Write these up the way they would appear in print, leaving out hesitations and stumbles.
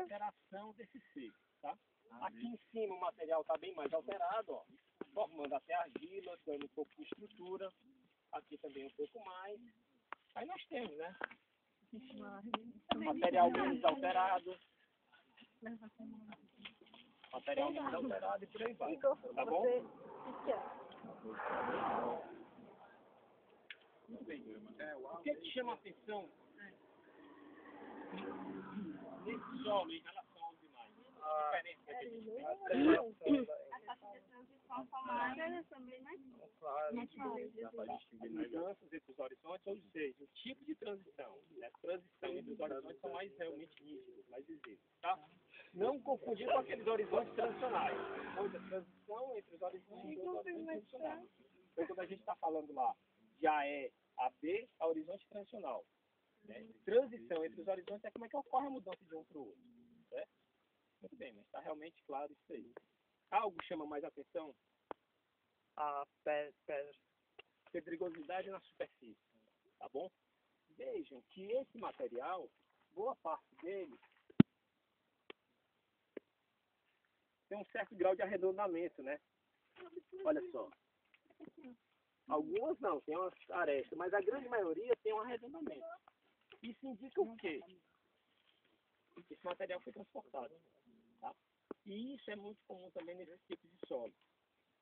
alteração desse seco, tá? Aqui em cima o material está bem mais alterado, ó, formando até argila, dando um pouco de estrutura. Aqui também um pouco mais. Aí nós temos, né? Material menos alterado. Material menos alterado e por aí vai. Tá bom? Muito bem. O que chama a atenção nesse solo em relação aos demais? A diferença que a gente tem. As taxas de transição são mais também, né? Claro, mudanças entre os horizontes, ou seja, o tipo de transição, né? A transição entre os horizontes são mais realmente nítidos, mais visíveis, tá? Não confundir com aqueles horizontes tradicionais. Muita transição entre os horizontes e os horizontes tradicionais. Então, quando a gente está falando lá de AE a B, é horizonte tradicional. Né? Transição entre os horizontes é como é que ocorre a mudança de um para o outro. Certo? Muito bem, mas está realmente claro isso aí. Algo chama mais atenção? A pedra. Pedregosidade na superfície, tá bom? Vejam que esse material, boa parte dele, tem um certo grau de arredondamento, né? Olha só. Algumas não, tem umas arestas, mas a grande maioria tem um arredondamento. Isso indica o quê? Que esse material foi transportado, tá? E isso é muito comum também nesse tipo de solo.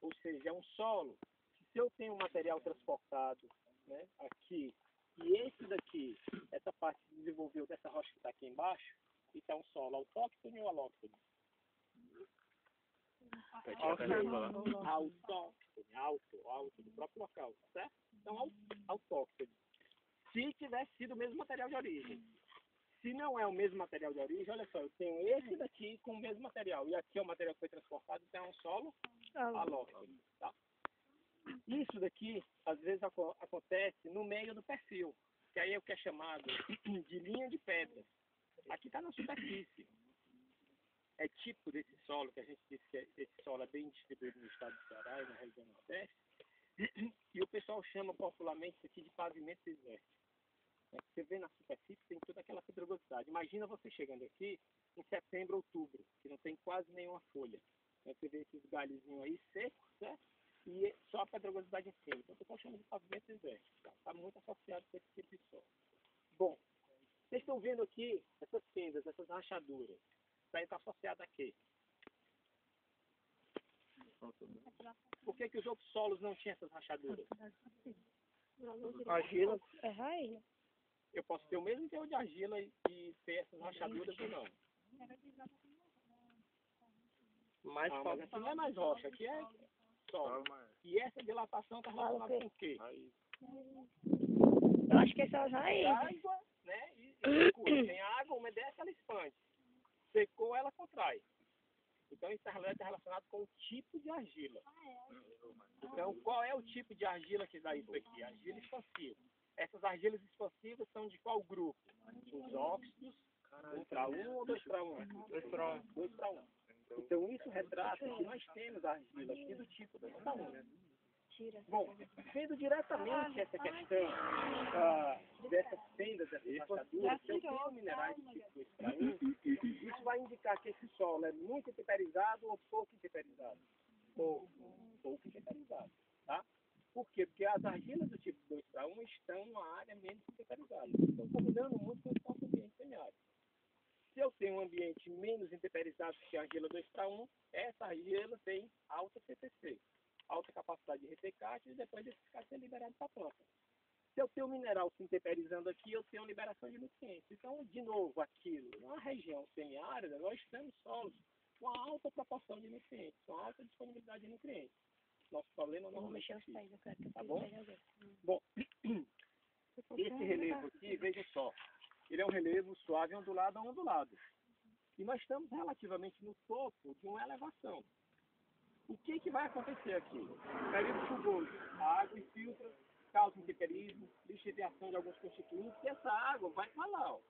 Ou seja, é um solo que se eu tenho um material transportado, né, aqui, e esse daqui, essa parte se desenvolveu dessa rocha que está aqui embaixo, isso é um solo autóctone ou alóctone? Autóctone, alto, do próprio local, certo? Então, autóctone. Se tivesse sido o mesmo material de origem. Se não é o mesmo material de origem, olha só, eu tenho esse daqui com o mesmo material, e aqui é o material que foi transportado, então é um solo alóctone, tá? Isso daqui, às vezes, acontece no meio do perfil, que aí é o que é chamado de linha de pedras. Aqui está na superfície. É tipo desse solo, que a gente disse que esse solo é bem distribuído no estado do Ceará e na região Nordeste, e o pessoal chama popularmente isso aqui de pavimento desértico. Você vê na superfície, tem toda aquela pedregosidade. Imagina você chegando aqui em setembro, outubro, que não tem quase nenhuma folha. Você vê esses galhozinhos aí secos, certo? E só a pedregosidade em cima. Então, o pessoal chama de pavimento desértico. Está muito associado com esse tipo de solo. Bom, vocês estão vendo aqui essas fendas, essas rachaduras. Isso aí está associado a quê? Por que os outros solos não tinham essas rachaduras? Argila. É raiz. Eu posso ter o mesmo teor de argila e ter essas rachaduras ou não. Mas Mas aqui não é mais rocha, aqui é solo. E essa dilatação está relacionada com o quê? Eu acho que essa é a raiz. Água, né? E secura. Tem água, umedece, ela expande. Secou, ela contrai. Então isso está relacionado com o tipo de argila. Então qual é o tipo de argila que dá isso aqui? Argila expansiva. Essas argilas expansivas são de qual grupo? Os óxidos, 1 para 1 ou 2 para 1? 2 para 1. 2 para 1. Então isso retrata que nós temos argila aqui do tipo 2 para 1. Bom, vendo diretamente essa questão dessas fendas, dessas rachaduras, se eu tenho minerais de tipo 2 para 1, isso vai indicar que esse solo é muito intemperizado ou pouco intemperizado? Pouco intemperizado, tá? Por quê? Porque as argilas do tipo 2 para 1 estão numa área menos intemperizada. Estão combinando muito com o nosso ambiente semiárido. Se eu tenho um ambiente menos intemperizado que a argila 2 para 1, essa argila tem alta CTC, alta capacidade de reter cátion e depois desse cátion ser liberado para a planta. Se eu tenho um mineral se intemperizando aqui, eu tenho liberação de nutrientes. Então, de novo, aquilo, na região semiárida, nós temos solos com alta proporção de nutrientes, com alta disponibilidade de nutrientes. Nosso problema normalmente é físico, tá bom? Bom, esse relevo aqui, veja só, ele é um relevo suave ondulado a ondulado. E nós estamos relativamente no topo de uma elevação. O que vai acontecer aqui? Período chuvoso, a água infiltra, causa intemperismo, lixiviação de alguns constituintes, e essa água vai para lá, ó.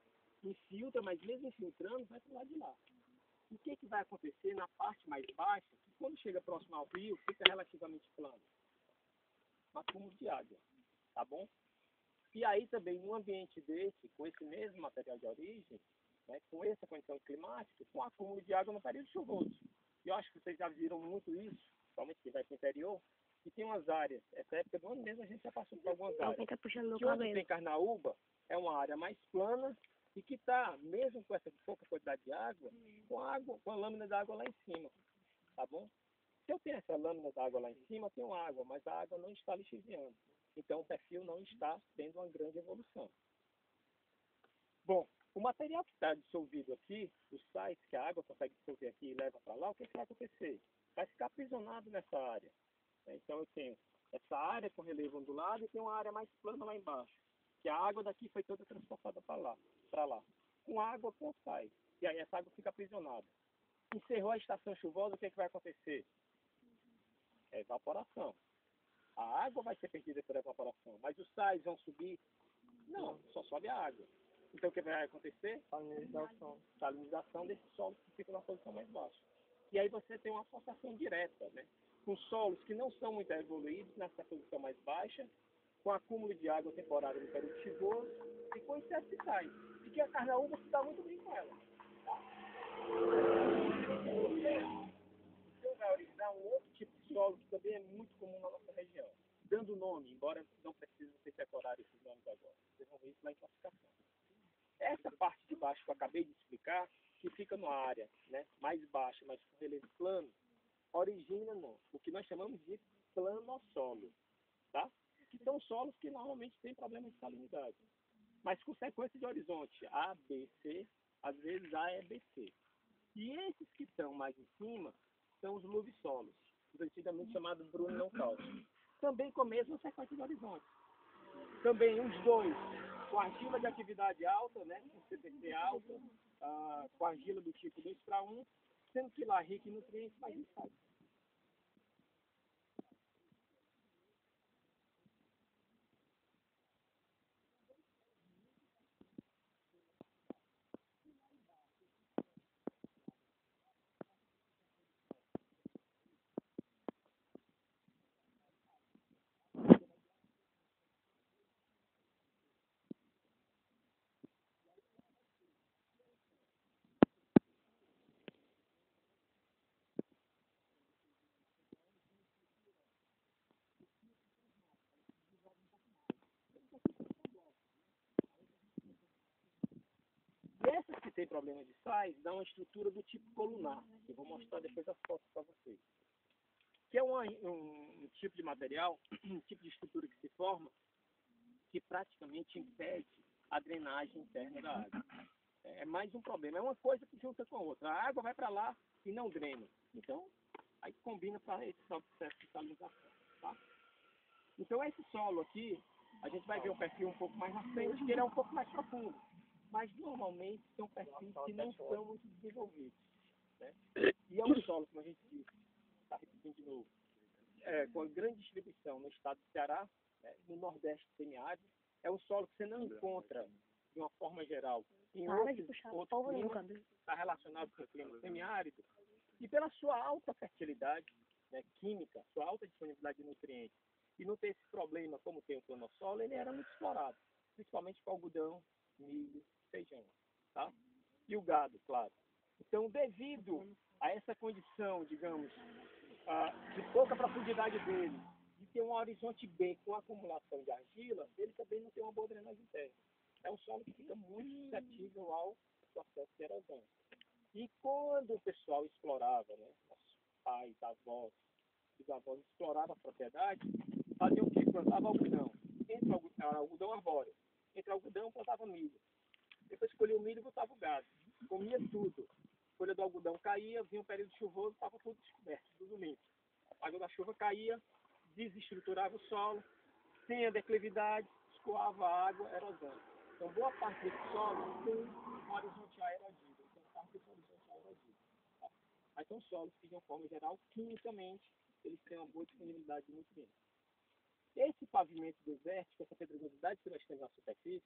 Infiltra, mas mesmo infiltrando, vai para lá de lá. O que vai acontecer na parte mais baixa, que quando chega próximo ao rio, fica relativamente plano? Um acúmulo de água, tá bom? E aí também, num ambiente desse, com esse mesmo material de origem, né, com essa condição climática, com acúmulo de água no período chuvoso. E eu acho que vocês já viram muito isso, principalmente quem vai para o interior, e tem umas áreas, essa época do ano mesmo a gente já passou por algumas áreas. Tá puxando meu Que onde cabelo. tem carnaúba, é uma área mais plana e que está, mesmo com essa pouca quantidade de água, com a lâmina d'água lá em cima, tá bom? Se eu tenho essa lâmina d'água lá em cima, eu tenho água, mas a água não está lixiviando. Então o perfil não está tendo uma grande evolução. Bom, o material que está dissolvido aqui, os sais que a água consegue dissolver aqui e leva para lá, o que vai acontecer? Vai ficar aprisionado nessa área. Então eu tenho essa área com relevo ondulado e tem uma área mais plana lá embaixo, que a água daqui foi toda transportada para lá, com água com sais. E aí essa água fica aprisionada. Encerrou a estação chuvosa, o que vai acontecer? É evaporação. A água vai ser perdida por evaporação, mas os sais vão subir? Não, só sobe a água. Então o que vai acontecer? Salinização desses solos que ficam na posição mais baixa. E aí você tem uma associação direta, né, com solos que não são muito evoluídos nessa posição mais baixa, com acúmulo de água temporária no período chuvoso e com excesso de sais. E que a carnaúba se dá muito bem com ela. Então vai originar um outro tipo de solo que também é muito comum na nossa região. Dando nome, embora não precise vocês decorar esses nomes agora. Vocês vão ver isso lá em classificação. Essa parte de baixo que eu acabei de explicar, que fica numa área, né, mais baixa, mas com relevo plano, origina o que nós chamamos de planossolo, tá? Que são solos que normalmente têm problemas de salinidade, mas com sequência de horizonte A, B, C, às vezes A é B, C. E esses que estão mais em cima são os luvisolos, antigamente chamados Bruno não cálcio, também com a mesma sequência de horizonte. Também os dois com argila de atividade alta, né, com CPC alta, com argila do tipo 2:1, sendo que lá rico em nutrientes, mas não sai. E essas que têm problema de sais dão uma estrutura do tipo colunar. Eu vou mostrar depois as fotos para vocês. Que é um tipo de material, um tipo de estrutura que se forma, que praticamente impede a drenagem interna da água. É mais um problema. É uma coisa que junta com a outra. A água vai para lá e não drena. Então, aí combina para esse processo de salinização. Tá? Então, esse solo aqui, a gente vai ver um perfil um pouco mais na frente, que ele é um pouco mais profundo. Mas, normalmente, são perfis que não são muito desenvolvidos. Né? E é um solo, como a gente disse, está repetindo de novo, com grande distribuição no estado do Ceará, no Nordeste semiárido. É um solo que você não encontra, de uma forma geral, em outros climas, está relacionado com o clima semiárido, e pela sua alta fertilidade, né, química, sua alta disponibilidade de nutrientes, e não ter esse problema como tem o planossolo, ele era muito explorado, principalmente com algodão, milho, feijão, tá? E o gado, claro. Então, devido a essa condição, digamos, de pouca profundidade dele, de ter um horizonte B com acumulação de argila, ele também não tem uma boa drenagem interna. É um solo que fica muito suscetível ao processo de erosão. E quando o pessoal explorava, né, nossos pais, avós, os avós exploravam a propriedade, faziam o quê? Plantava algodão. Algodão arbóreo. Entre algodão, plantava milho. Depois escolhia o milho e botava o gado. Comia tudo. A folha do algodão caía, vinha um período chuvoso, estava tudo descoberto, tudo limpo. A água da chuva caía, desestruturava o solo, sem a declividade, escoava a água, erosão. Então, boa parte desse solo tem um horizonte A erodido. Então, parte desse horizonte A erodido. Tá? Mas são solos que, de uma forma geral, quimicamente, eles têm uma boa disponibilidade de nutrientes. Esse pavimento desértico, essa pedregosidade que nós temos na superfície,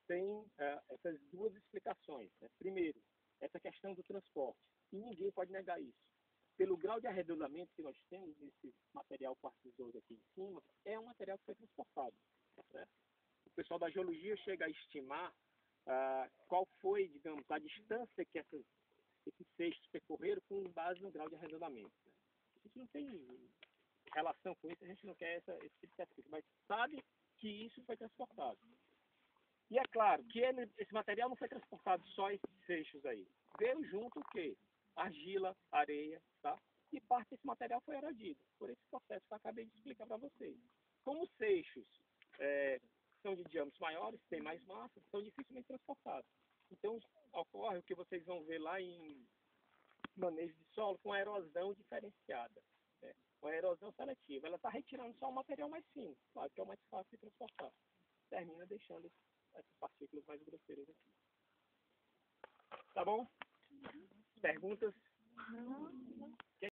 tem essas duas explicações. Né? Primeiro, essa questão do transporte. E ninguém pode negar isso. Pelo grau de arredondamento que nós temos nesse material quartzoso aqui em cima, é um material que foi transportado. Né? O pessoal da geologia chega a estimar qual foi, digamos, a distância que esses seixos percorreram com base no grau de arredondamento. Né? A gente não tem relação com isso, a gente não quer esse tipo de pesquisa, mas sabe que isso foi transportado. E é claro que esse material não foi transportado só esses seixos aí. Veio junto o quê? Argila, areia, tá? E parte desse material foi erodido, por esse processo que eu acabei de explicar para vocês. Como os seixos são de diâmetros maiores, têm mais massa, são dificilmente transportados. Então, ocorre o que vocês vão ver lá em manejo de solo com a erosão diferenciada, né? Com a erosão seletiva. Ela está retirando só o material mais fino, claro que é o mais fácil de transportar. Termina deixando essas partículas mais grosseiras aqui. Tá bom? Perguntas?